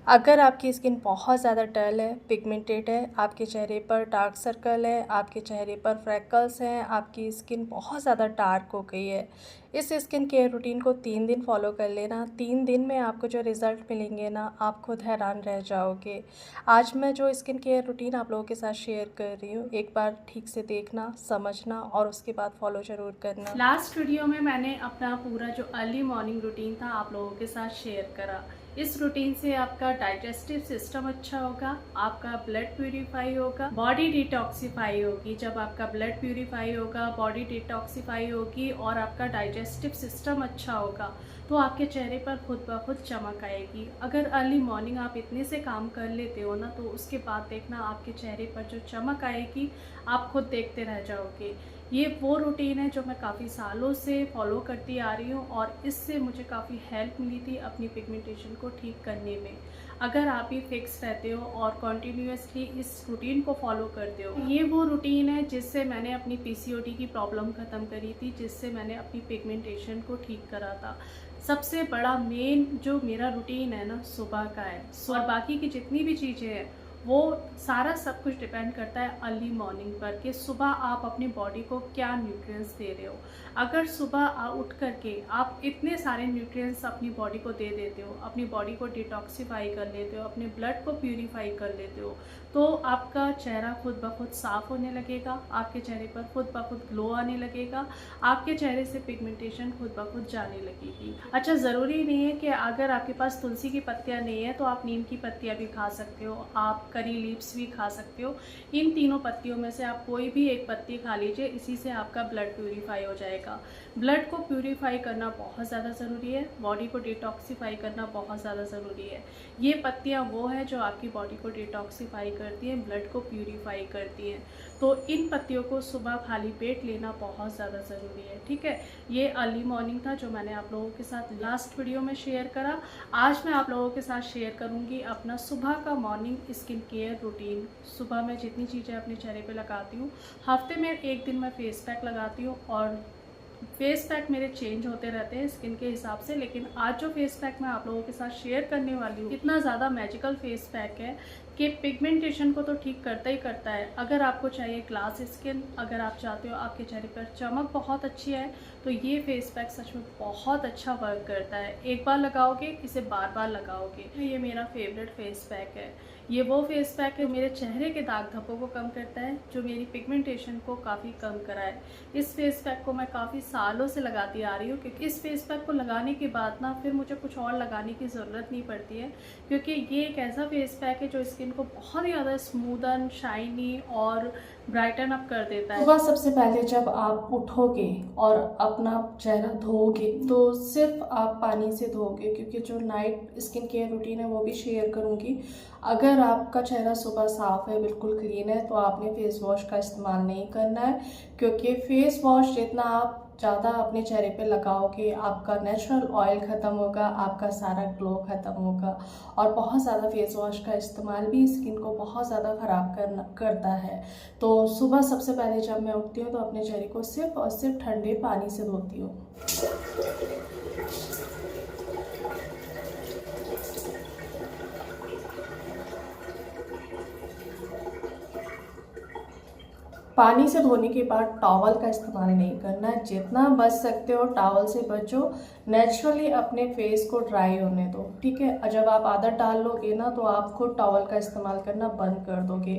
अगर आपकी स्किन बहुत ज़्यादा डल है, पिगमेंटेड है, आपके चेहरे पर डार्क सर्कल है, आपके चेहरे पर फ्रैकल्स हैं, आपकी स्किन बहुत ज़्यादा डार्क हो गई है, इस स्किन केयर रूटीन को 3 दिन फॉलो कर लेना। 3 दिन में आपको जो रिज़ल्ट मिलेंगे ना, आप खुद हैरान रह जाओगे। आज मैं जो स्किन केयर रूटीन आप लोगों के साथ शेयर कर रही हूँ, एक बार ठीक से देखना, समझना और उसके बाद फॉलो ज़रूर करना। लास्ट वीडियो में मैंने अपना पूरा जो अर्ली मॉर्निंग रूटीन था आप लोगों के साथ शेयर करा। इस रूटीन से आपका डाइजेस्टिव सिस्टम अच्छा होगा, आपका ब्लड प्यूरिफाई होगा, बॉडी डिटॉक्सिफाई होगी। जब आपका ब्लड प्यूरिफाई होगा, बॉडी डिटॉक्सिफाई होगी और आपका डाइजेस्टिव सिस्टम अच्छा होगा तो आपके चेहरे पर खुद ब खुद चमक आएगी। अगर अर्ली मॉर्निंग आप इतने से काम कर लेते हो ना, तो उसके बाद देखना आपके चेहरे पर जो चमक आएगी आप खुद देखते रह जाओगे। ये वो रूटीन है जो मैं काफ़ी सालों से फॉलो करती आ रही हूँ और इससे मुझे काफ़ी हेल्प मिली थी अपनी पिगमेंटेशन को ठीक करने में। अगर आप भी फिक्स रहते हो और कॉन्टीन्यूसली इस रूटीन को फॉलो करते हो, ये वो रूटीन है जिससे मैंने अपनी पीसीओडी की प्रॉब्लम ख़त्म करी थी, जिससे मैंने अपनी पिगमेंटेशन को ठीक करा था। सबसे बड़ा मेन जो मेरा रूटीन है ना, सुबह का है। और बाकी की जितनी भी चीज़ें हैं वो सारा सब कुछ डिपेंड करता है अर्ली मॉर्निंग पर कि सुबह आप अपनी बॉडी को क्या न्यूट्रिएंट्स दे रहे हो। अगर सुबह उठ करके आप इतने सारे न्यूट्रिएंट्स अपनी बॉडी को दे देते हो, अपनी बॉडी को डिटॉक्सिफाई कर लेते हो, अपने ब्लड को प्यूरिफाई कर लेते हो, तो आपका चेहरा खुद ब खुद साफ़ होने लगेगा, आपके चेहरे पर खुद ब खुद ग्लो आने लगेगा, आपके चेहरे से पिगमेंटेशन खुद ब खुद जाने लगेगी। अच्छा, ज़रूरी नहीं है कि अगर आपके पास तुलसी की पत्तियाँ नहीं है तो आप नीम की पत्तियाँ भी खा सकते हो, आप करी लीव्स भी खा सकते हो। इन तीनों पत्तियों में से आप कोई भी एक पत्ती खा लीजिए, इसी से आपका ब्लड प्यूरिफाई हो जाएगा। ब्लड को प्यूरिफाई करना बहुत ज़्यादा ज़रूरी है, बॉडी को डिटॉक्सिफाई करना बहुत ज़्यादा ज़रूरी है। ये पत्तियाँ वो हैं जो आपकी बॉडी को डिटॉक्सिफाई करती हैं, ब्लड को प्यूरिफाई करती हैं। तो इन पत्तियों को सुबह खाली पेट लेना बहुत ज़्यादा ज़रूरी है, ठीक है। ये अर्ली मॉर्निंग था जो मैंने आप लोगों के साथ लास्ट वीडियो में शेयर करा। आज मैं आप लोगों के साथ शेयर करूंगी अपना सुबह का मॉर्निंग स्किन केयर रूटीन। सुबह मैं जितनी चीज़ें अपने चेहरे पे लगाती हूँ, हफ्ते में एक दिन मैं फेस पैक लगाती हूँ और फेस पैक मेरे चेंज होते रहते हैं स्किन के हिसाब से। लेकिन आज जो फेस पैक मैं आप लोगों के साथ शेयर करने वाली हूँ, इतना ज़्यादा मैजिकल फेस पैक है कि पिगमेंटेशन को तो ठीक करता ही करता है। अगर आपको चाहिए ग्लास स्किन, अगर आप चाहते हो आपके चेहरे पर चमक बहुत अच्छी है, तो ये फेस पैक सच में बहुत अच्छा वर्क करता है। एक बार लगाओगे, इसे बार बार लगाओगे। ये मेरा फेवरेट फेस पैक है। ये वो फेस पैक है मेरे चेहरे के दाग धब्बों को कम करता है, जो मेरी पिगमेंटेशन को काफ़ी कम कराए। इस फेस पैक को मैं काफ़ी सालों से लगाती आ रही हूँ, क्योंकि इस फेस पैक को लगाने के बाद ना फिर मुझे कुछ और लगाने की ज़रूरत नहीं पड़ती है, क्योंकि ये एक ऐसा फेस पैक है जो स्किन को बहुत ही ज़्यादा स्मूदन, शाइनी और ब्राइटन अप कर देता है। सुबह सबसे पहले जब आप उठोगे और अपना चेहरा धोओगे तो सिर्फ आप पानी से धोओगे, क्योंकि जो नाइट स्किन केयर रूटीन है वो भी शेयर करूँगी। अगर आपका चेहरा सुबह साफ़ है, बिल्कुल क्लीन है, तो आपने फेस वॉश का इस्तेमाल नहीं करना है, क्योंकि फेस वॉश जितना आप ज़्यादा अपने चेहरे पे लगाओगे, आपका नेचुरल ऑयल ख़त्म होगा, आपका सारा ग्लो ख़त्म होगा। और बहुत ज़्यादा फेस वॉश का इस्तेमाल भी स्किन को बहुत ज़्यादा ख़राब करता है। तो सुबह सबसे पहले जब मैं उठती हूँ तो अपने चेहरे को सिर्फ और सिर्फ ठंडे पानी से धोती हूँ। पानी से धोने के बाद टॉवल का इस्तेमाल नहीं करना है। जितना बच सकते हो टॉवल से बचो, नेचुरली अपने फेस को ड्राई होने दो, ठीक है। और जब आप आदत डाल लोगे ना तो आप खुद टॉवल का इस्तेमाल करना बंद कर दोगे।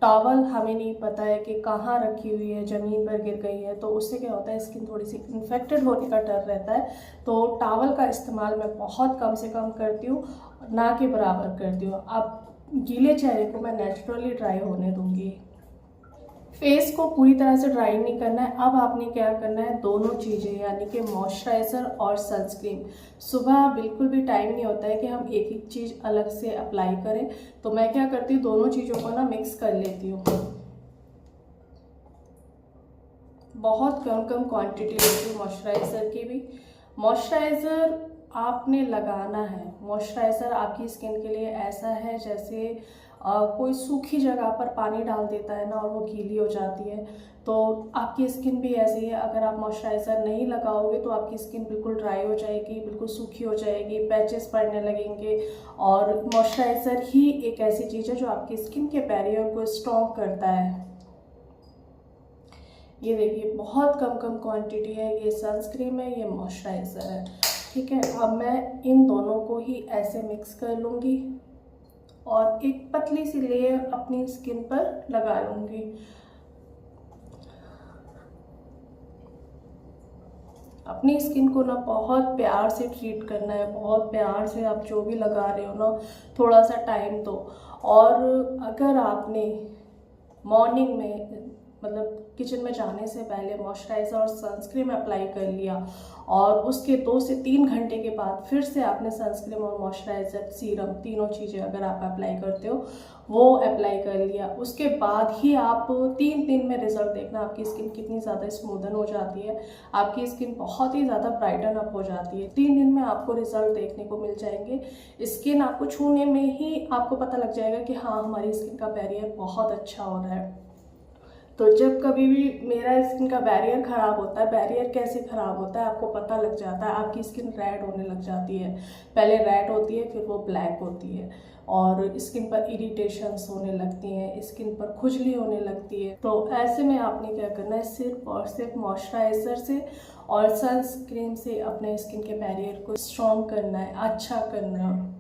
टॉवल हमें नहीं पता है कि कहाँ रखी हुई है, ज़मीन पर गिर गई है, तो उससे क्या होता है, स्किन थोड़ी सी इन्फेक्टेड होने का डर रहता है। तो टॉवल का इस्तेमाल मैं बहुत कम से कम करती हूँ, ना कि बराबर करती हूँ। अब गीले चेहरे को मैं नेचुरली ड्राई होने दूँगी। फेस को पूरी तरह से ड्राई नहीं करना है। अब आपने क्या करना है, दोनों चीज़ें यानी कि मॉइस्चराइज़र और सनस्क्रीन। सुबह बिल्कुल भी टाइम नहीं होता है कि हम एक एक चीज़ अलग से अप्लाई करें, तो मैं क्या करती हूँ, दोनों चीज़ों को ना मिक्स कर लेती हूँ। बहुत कम कम क्वांटिटी लेती हूँ मॉइस्चराइज़र की भी। मॉइस्चराइज़र आपने लगाना है। मॉइस्चराइज़र आपकी स्किन के लिए ऐसा है जैसे कोई सूखी जगह पर पानी डाल देता है ना और वो गीली हो जाती है, तो आपकी स्किन भी ऐसी है। अगर आप मॉइस्चराइज़र नहीं लगाओगे तो आपकी स्किन बिल्कुल ड्राई हो जाएगी, बिल्कुल सूखी हो जाएगी, पैचेस पड़ने लगेंगे। और मॉइस्चराइज़र ही एक ऐसी चीज़ है जो आपकी स्किन के बैरियर को स्ट्रॉन्ग करता है। ये देखिए बहुत कम क्वांटिटी है, ये सनस्क्रीन है, ये मॉइस्चराइज़र है। ठीक है, अब मैं इन दोनों को ही ऐसे मिक्स कर लूँगी और एक पतली सी लेयर अपनी स्किन पर लगा लूँगी। अपनी स्किन को ना बहुत प्यार से ट्रीट करना है, बहुत प्यार से आप जो भी लगा रहे हो ना, थोड़ा सा टाइम दो। और अगर आपने मॉर्निंग में मतलब किचन में जाने से पहले मॉइस्चराइज़र और सनस्क्रीन अप्लाई कर लिया और उसके 2 से 3 घंटे के बाद फिर से आपने सनस्क्रीन और मॉइस्चराइज़र सीरम तीनों चीज़ें अगर आप अप्लाई करते हो वो अप्लाई कर लिया, उसके बाद ही आप 3 दिन में रिजल्ट देखना आपकी स्किन कितनी ज़्यादा स्मूदन हो जाती है, आपकी स्किन बहुत ही ज़्यादा ब्राइटन अप हो जाती है। 3 दिन में आपको रिजल्ट देखने को मिल जाएंगे। स्किन आपको छूने में ही आपको पता लग जाएगा कि हाँ हमारी स्किन का बैरियर बहुत अच्छा हो रहा है। तो जब कभी भी मेरा स्किन का बैरियर ख़राब होता है, बैरियर कैसे ख़राब होता है आपको पता लग जाता है। आपकी स्किन रेड होने लग जाती है, पहले रेड होती है फिर वो ब्लैक होती है और स्किन पर इरिटेशंस होने लगती हैं, स्किन पर खुजली होने लगती है। तो ऐसे में आपने क्या करना है, सिर्फ और सिर्फ मॉइस्चराइज़र से और सनस्क्रीन से अपने स्किन के बैरियर को स्ट्रॉन्ग करना है, अच्छा करना है।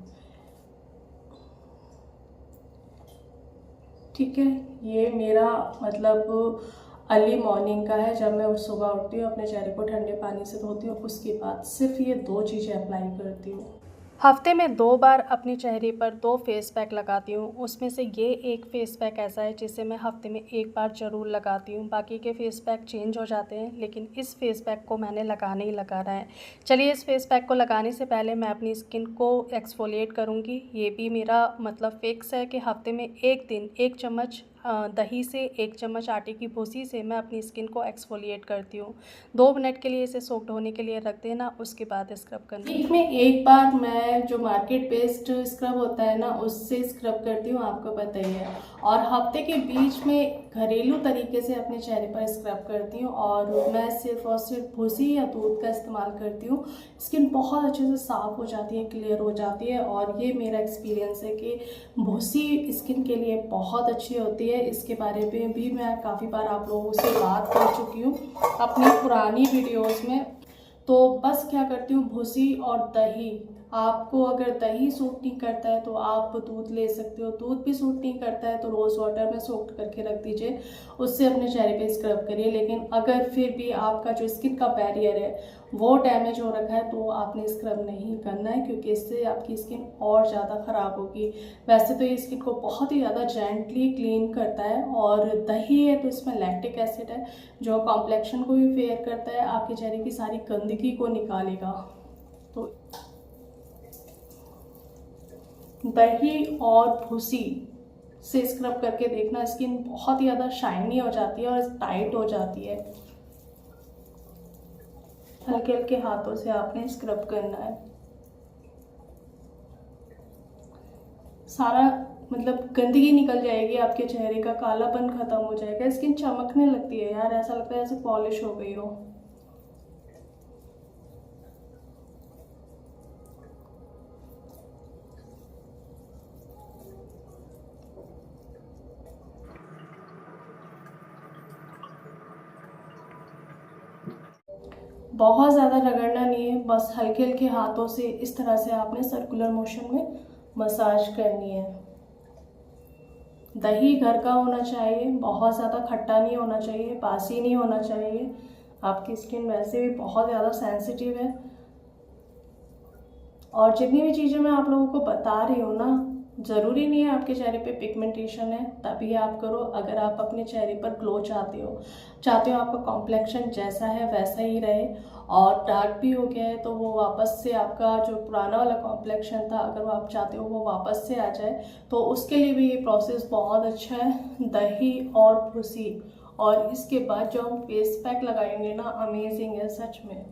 ठीक है, ये मेरा मतलब अर्ली मॉर्निंग का है। जब मैं सुबह उठती हूँ अपने चेहरे को ठंडे पानी से धोती हूँ, उसके बाद सिर्फ ये 2 चीज़ें अप्लाई करती हूँ। हफ्ते में 2 बार अपने चेहरे पर 2 फेस पैक लगाती हूँ। उसमें से ये एक फेस पैक ऐसा है जिसे मैं हफ्ते में 1 बार ज़रूर लगाती हूँ। बाकी के फेस पैक चेंज हो जाते हैं, लेकिन इस फेस पैक को मैंने लगाना ही लगाना है। चलिए, इस फेस पैक को लगाने से पहले मैं अपनी स्किन को एक्सफोलिएट करूँगी। ये भी मेरा मतलब फिक्स है कि हफ्ते में 1 दिन 1 चम्मच दही से 1 चम्मच आटे की भूसी से मैं अपनी स्किन को एक्सफोलिएट करती हूँ। 2 मिनट के लिए इसे सोक्ड होने के लिए रख देना, उसके बाद स्क्रब करना। वीक में 1 बार मैं जो मार्केट बेस्ड स्क्रब होता है ना उससे स्क्रब करती हूँ, आपको पता ही है। और हफ्ते के बीच में घरेलू तरीके से अपने चेहरे पर स्क्रब करती हूँ और मैं सिर्फ और सिर्फ भूसी या दूध का इस्तेमाल करती हूँ। स्किन बहुत अच्छे से साफ़ हो जाती है, क्लियर हो जाती है। और ये मेरा एक्सपीरियंस है कि भूसी स्किन के लिए बहुत अच्छी होती है। इसके बारे में भी मैं काफ़ी बार आप लोगों से बात कर चुकी हूँ अपनी पुरानी वीडियोस में। तो बस क्या करती हूँ, भूसी और दही, आपको अगर दही सूट नहीं करता है तो आप दूध ले सकते हो, दूध भी सूट नहीं करता है तो रोज़ वाटर में सोक करके रख दीजिए, उससे अपने चेहरे पे स्क्रब करिए। लेकिन अगर फिर भी आपका जो स्किन का बैरियर है वो डैमेज हो रखा है तो आपने स्क्रब नहीं करना है, क्योंकि इससे आपकी स्किन और ज़्यादा ख़राब होगी। वैसे तो ये स्किन को बहुत ही ज़्यादा जेंटली क्लीन करता है और दही है तो इसमें लैक्टिक एसिड है जो कॉम्प्लेक्शन को भी फेयर करता है, आपके चेहरे की सारी गंदगी को निकालेगा। तो दही और भूसी से स्क्रब करके देखना, स्किन बहुत ही ज़्यादा शाइनी हो जाती है और टाइट हो जाती है। हल्के हल्के हाथों से आपने स्क्रब करना है। सारा मतलब गंदगी निकल जाएगी, आपके चेहरे का कालापन खत्म हो जाएगा, स्किन चमकने लगती है यार, ऐसा लगता है जैसे पॉलिश हो गई हो। बहुत ज़्यादा रगड़ना नहीं है, बस हल्के हल्के हाथों से इस तरह से आपने सर्कुलर मोशन में मसाज करनी है। दही घर का होना चाहिए, बहुत ज़्यादा खट्टा नहीं होना चाहिए, बासी नहीं होना चाहिए। आपकी स्किन वैसे भी बहुत ज़्यादा सेंसिटिव है। और जितनी भी चीज़ें मैं आप लोगों को बता रही हूँ ना, ज़रूरी नहीं है आपके चेहरे पे पिगमेंटेशन है तभी आप करो। अगर आप अपने चेहरे पर ग्लो चाहते हो आपका कॉम्प्लेक्शन जैसा है वैसा ही रहे और डार्क भी हो गया है तो वो वापस से आपका जो पुराना वाला कॉम्प्लेक्शन था अगर वो आप चाहते हो वो वापस से आ जाए, तो उसके लिए भी ये प्रोसेस बहुत अच्छा है। दही और भूसी और इसके बाद जो हम फेस पैक लगाएंगे ना, अमेजिंग है सच में।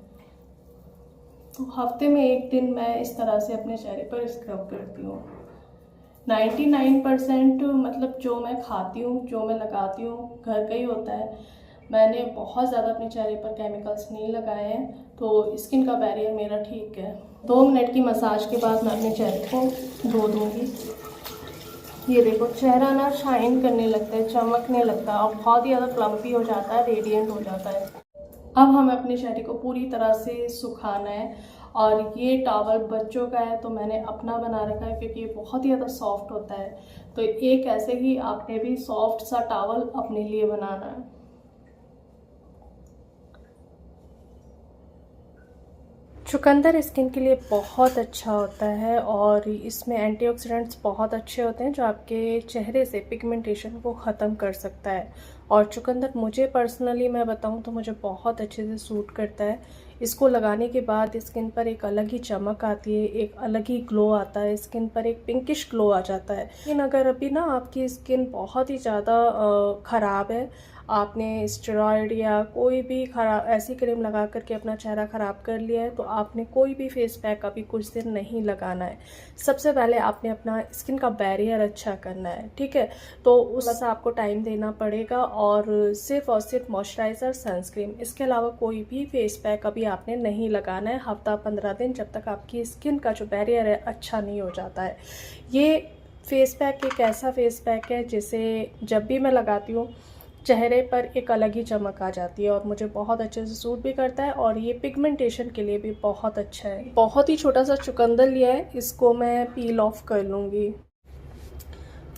तो हफ्ते में 1 दिन मैं इस तरह से अपने चेहरे पर स्क्रब करती हूँ। 99% मतलब जो मैं खाती हूँ, जो मैं लगाती हूँ, घर का ही होता है। मैंने बहुत ज़्यादा अपने चेहरे पर केमिकल्स नहीं लगाए हैं, तो स्किन का बैरियर मेरा ठीक है। 2 मिनट की मसाज के बाद मैं अपने चेहरे को धो दूँगी। ये देखो, चेहरा ना शाइन करने लगता है, चमकने लगता है और बहुत ही ज़्यादा प्लम्पी हो जाता है, रेडिएंट हो जाता है। अब हमें अपने चेहरे को पूरी तरह से सुखाना है। और ये टॉवल बच्चों का है, तो मैंने अपना बना रखा है क्योंकि ये बहुत ही ज़्यादा सॉफ्ट होता है। तो एक ऐसे ही आपने भी सॉफ्ट सा टॉवल अपने लिए बनाना है। चुकंदर स्किन के लिए बहुत अच्छा होता है और इसमें एंटीऑक्सीडेंट्स बहुत अच्छे होते हैं जो आपके चेहरे से पिगमेंटेशन को ख़त्म कर सकता है। और चुकंदर मुझे पर्सनली मैं बताऊं तो मुझे बहुत अच्छे से सूट करता है। इसको लगाने के बाद स्किन पर एक अलग ही चमक आती है, एक अलग ही ग्लो आता है, स्किन पर एक पिंकिश ग्लो आ जाता है। लेकिन अगर अभी ना आपकी स्किन बहुत ही ज़्यादा ख़राब है, आपने स्टेरॉयड या कोई भी खराब ऐसी क्रीम लगा करके अपना चेहरा ख़राब कर लिया है, तो आपने कोई भी फेस पैक अभी कुछ दिन नहीं लगाना है। सबसे पहले आपने अपना स्किन का बैरियर अच्छा करना है, ठीक है। तो उस आपको टाइम देना पड़ेगा और सिर्फ मॉइस्चराइज़र, सनस्क्रीन, इसके अलावा कोई भी फेस पैक अभी आपने नहीं लगाना है हफ्ता 15 दिन, जब तक आपकी स्किन का जो बैरियर है अच्छा नहीं हो जाता है। ये फेस पैक एक ऐसा फेस पैक है जिसे जब भी मैं लगाती हूँ चेहरे पर एक अलग ही चमक आ जाती है और मुझे बहुत अच्छे से सूट भी करता है और ये पिगमेंटेशन के लिए भी बहुत अच्छा है। बहुत ही छोटा सा चुकंदर लिया है, इसको मैं पील ऑफ कर लूँगी।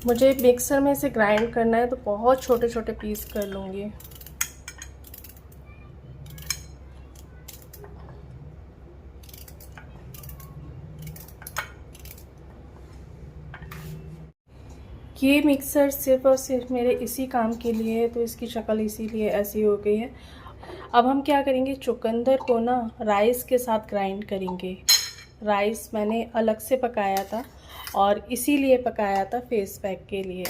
मुझे मिक्सर में इसे ग्राइंड करना है तो बहुत छोटे छोटे पीस कर लूँगी। ये मिक्सर सिर्फ़ और सिर्फ मेरे इसी काम के लिए है, तो इसकी शक्ल इसीलिए ऐसी हो गई है। अब हम क्या करेंगे, चुकंदर को ना राइस के साथ ग्राइंड करेंगे। राइस मैंने अलग से पकाया था और इसीलिए पकाया था फेस पैक के लिए।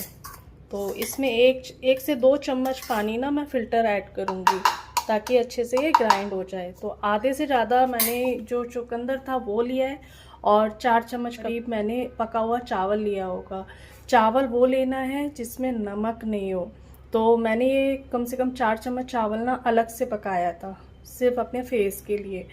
तो इसमें एक से 2 चम्मच पानी ना मैं फ़िल्टर ऐड करूँगी ताकि अच्छे से ये ग्राइंड हो जाए। तो आधे से ज़्यादा मैंने जो चुकंदर था वो लिया है और 4 चम्मच करीब मैंने पका हुआ चावल लिया होगा। चावल वो लेना है जिसमें नमक नहीं हो। तो मैंने ये कम से कम 4 चम्मच चावल ना अलग से पकाया था सिर्फ अपने फेस के लिए।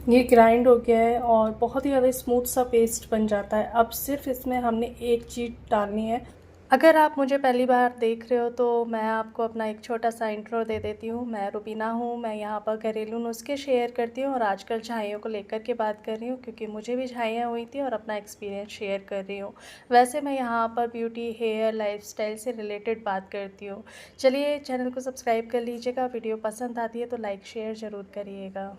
ये ग्राइंड हो गया है और बहुत ही ज़्यादा स्मूथ सा पेस्ट बन जाता है। अब सिर्फ इसमें हमने एक चीज़ डालनी है। अगर आप मुझे पहली बार देख रहे हो तो मैं आपको अपना एक छोटा सा इंट्रो दे देती हूँ। मैं रुबीना हूँ, मैं यहाँ पर घरेलू नुस्खे शेयर करती हूँ और आजकल झाइयों को लेकर के बात कर रही हूँ क्योंकि मुझे भी झाइयाँ हुई थी और अपना एक्सपीरियंस शेयर कर रही हूँ। वैसे मैं यहाँ पर ब्यूटी, हेयर, लाइफस्टाइल से रिलेटेड बात करती हूँ। चलिए, चैनल को सब्सक्राइब कर लीजिएगा। वीडियो पसंद आती है तो लाइक शेयर ज़रूर करिएगा।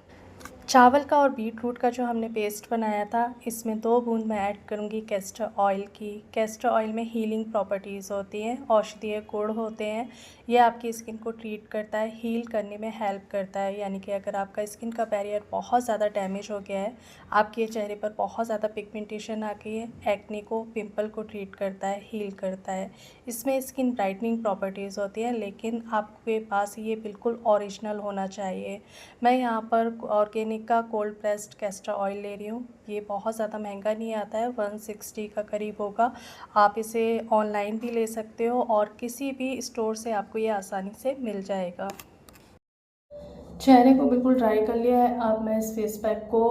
चावल का और बीट रूट का जो हमने पेस्ट बनाया था, इसमें 2 बूंद मैं ऐड करूँगी कैस्टर ऑयल की। कैस्टर ऑयल में हीलिंग प्रॉपर्टीज़ होती हैं, औषधीय गुण होते हैं। ये आपकी स्किन को ट्रीट करता है, हील करने में हेल्प करता है। यानी कि अगर आपका स्किन का बैरियर बहुत ज़्यादा डैमेज हो गया है, आपके चेहरे पर बहुत ज़्यादा पिगमेंटेशन आ गई है, एक्ने को, पिंपल को ट्रीट करता है, हील करता है। इसमें स्किन ब्राइटनिंग प्रॉपर्टीज़ होती हैं, लेकिन आपके पास ये बिल्कुल ओरिजिनल होना चाहिए। मैं यहाँ पर ऑर्गेनिक का कोल्ड प्रेस्ड कैस्टर ऑयल ले रही हूँ। ये बहुत ज़्यादा महंगा नहीं आता है, 160 का करीब होगा। आप इसे ऑनलाइन भी ले सकते हो और किसी भी स्टोर से आपको ये आसानी से मिल जाएगा। चेहरे को बिल्कुल ड्राई कर लिया है। अब मैं इस फेस पैक को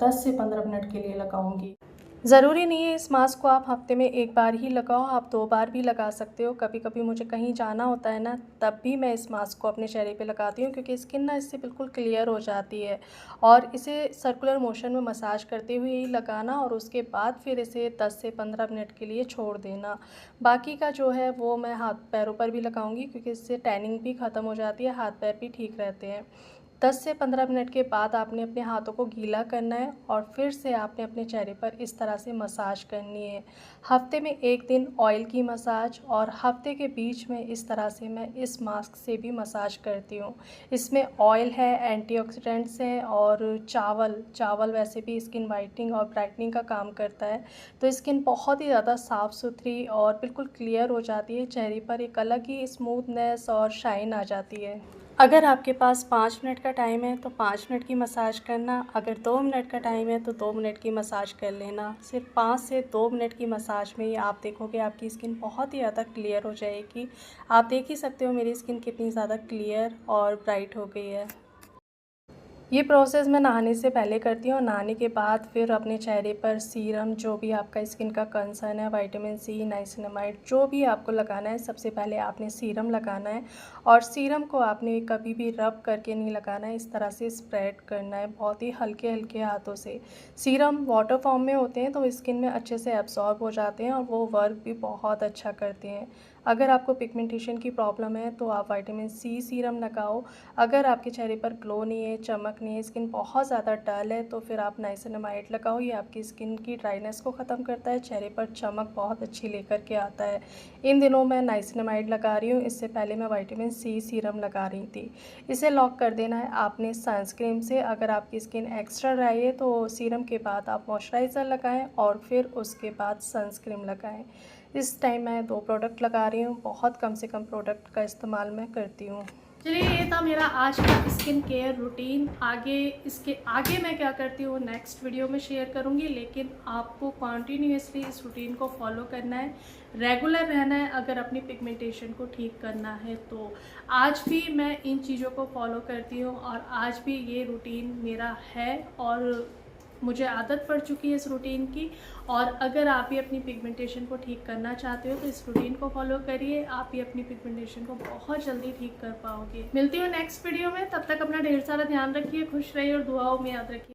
10 से 15 मिनट के लिए लगाऊंगी। ज़रूरी नहीं है इस मास्क को आप हफ्ते में 1 बार ही लगाओ, आप 2 बार भी लगा सकते हो। कभी कभी मुझे कहीं जाना होता है ना, तब भी मैं इस मास्क को अपने चेहरे पे लगाती हूँ क्योंकि स्किन ना इससे बिल्कुल क्लियर हो जाती है। और इसे सर्कुलर मोशन में मसाज करते हुए ही लगाना और उसके बाद फिर इसे 10 से 15 मिनट के लिए छोड़ देना। बाकी का जो है वो मैं हाथ पैरों पर भी लगाऊंगी क्योंकि इससे टैनिंग भी ख़त्म हो जाती है, हाथ पैर भी ठीक रहते हैं। 10 से 15 मिनट के बाद आपने अपने हाथों को गीला करना है और फिर से आपने अपने चेहरे पर इस तरह से मसाज करनी है। हफ्ते में 1 दिन ऑयल की मसाज और हफ्ते के बीच में इस तरह से मैं इस मास्क से भी मसाज करती हूँ। इसमें ऑयल है, एंटीऑक्सीडेंट्स हैं और चावल वैसे भी स्किन वाइटनिंग और ब्राइटनिंग का काम करता है। तो स्किन बहुत ही ज़्यादा साफ़ सुथरी और बिल्कुल क्लियर हो जाती है, चेहरे पर एक अलग ही स्मूथनेस और शाइन आ जाती है। अगर आपके पास 5 मिनट का टाइम है तो 5 मिनट की मसाज करना, अगर 2 मिनट का टाइम है तो 2 मिनट की मसाज कर लेना। सिर्फ 5 से 2 मिनट की मसाज में ही आप देखोगे आपकी स्किन बहुत ही ज़्यादा क्लियर हो जाएगी। आप देख ही सकते हो मेरी स्किन कितनी ज़्यादा क्लियर और ब्राइट हो गई है। ये प्रोसेस मैं नहाने से पहले करती हूँ। नहाने के बाद फिर अपने चेहरे पर सीरम, जो भी आपका स्किन का कंसर्न है, विटामिन सी, नाइसिनामाइड, जो भी आपको लगाना है, सबसे पहले आपने सीरम लगाना है। और सीरम को आपने कभी भी रब करके नहीं लगाना है, इस तरह से स्प्रेड करना है बहुत ही हल्के हल्के हाथों से। सीरम वाटर फॉर्म में होते हैं तो स्किन में अच्छे से एब्जॉर्ब हो जाते हैं और वो वर्क भी बहुत अच्छा करते हैं। अगर आपको पिगमेंटेशन की प्रॉब्लम है तो आप विटामिन सी सीरम लगाओ। अगर आपके चेहरे पर ग्लो नहीं है, चमक नहीं है, स्किन बहुत ज़्यादा डल है, तो फिर आप नाइसिनामाइड लगाओ। ये आपकी स्किन की ड्राइनेस को ख़त्म करता है, चेहरे पर चमक बहुत अच्छी लेकर के आता है। इन दिनों मैं नाइसिनामाइड लगा रही हूँ, इससे पहले मैं विटामिन सी सीरम लगा रही थी। इसे लॉक कर देना है आपने सनस्क्रीन से। अगर आपकी स्किन एक्स्ट्रा ड्राई है तो सीरम के बाद आप मॉइस्चराइज़र लगाएं और फिर उसके बाद सनस्क्रीन लगाएं। इस टाइम मैं 2 प्रोडक्ट लगा रही हूँ, बहुत कम से कम प्रोडक्ट का इस्तेमाल मैं करती हूँ। चलिए, ये था मेरा आज का स्किन केयर रूटीन। इसके आगे मैं क्या करती हूँ नेक्स्ट वीडियो में शेयर करूँगी, लेकिन आपको कॉन्टीन्यूसली इस रूटीन को फॉलो करना है, रेगुलर रहना है अगर अपनी पिगमेंटेशन को ठीक करना है तो। आज भी मैं इन चीज़ों को फॉलो करती हूँ और आज भी ये रूटीन मेरा है और मुझे आदत पड़ चुकी है इस रूटीन की। और अगर आप भी अपनी पिगमेंटेशन को ठीक करना चाहते हो तो इस रूटीन को फॉलो करिए, आप भी अपनी पिगमेंटेशन को बहुत जल्दी ठीक कर पाओगे। मिलती हूँ नेक्स्ट वीडियो में, तब तक अपना ढेर सारा ध्यान रखिए, खुश रहिए और दुआओं में याद रखिए।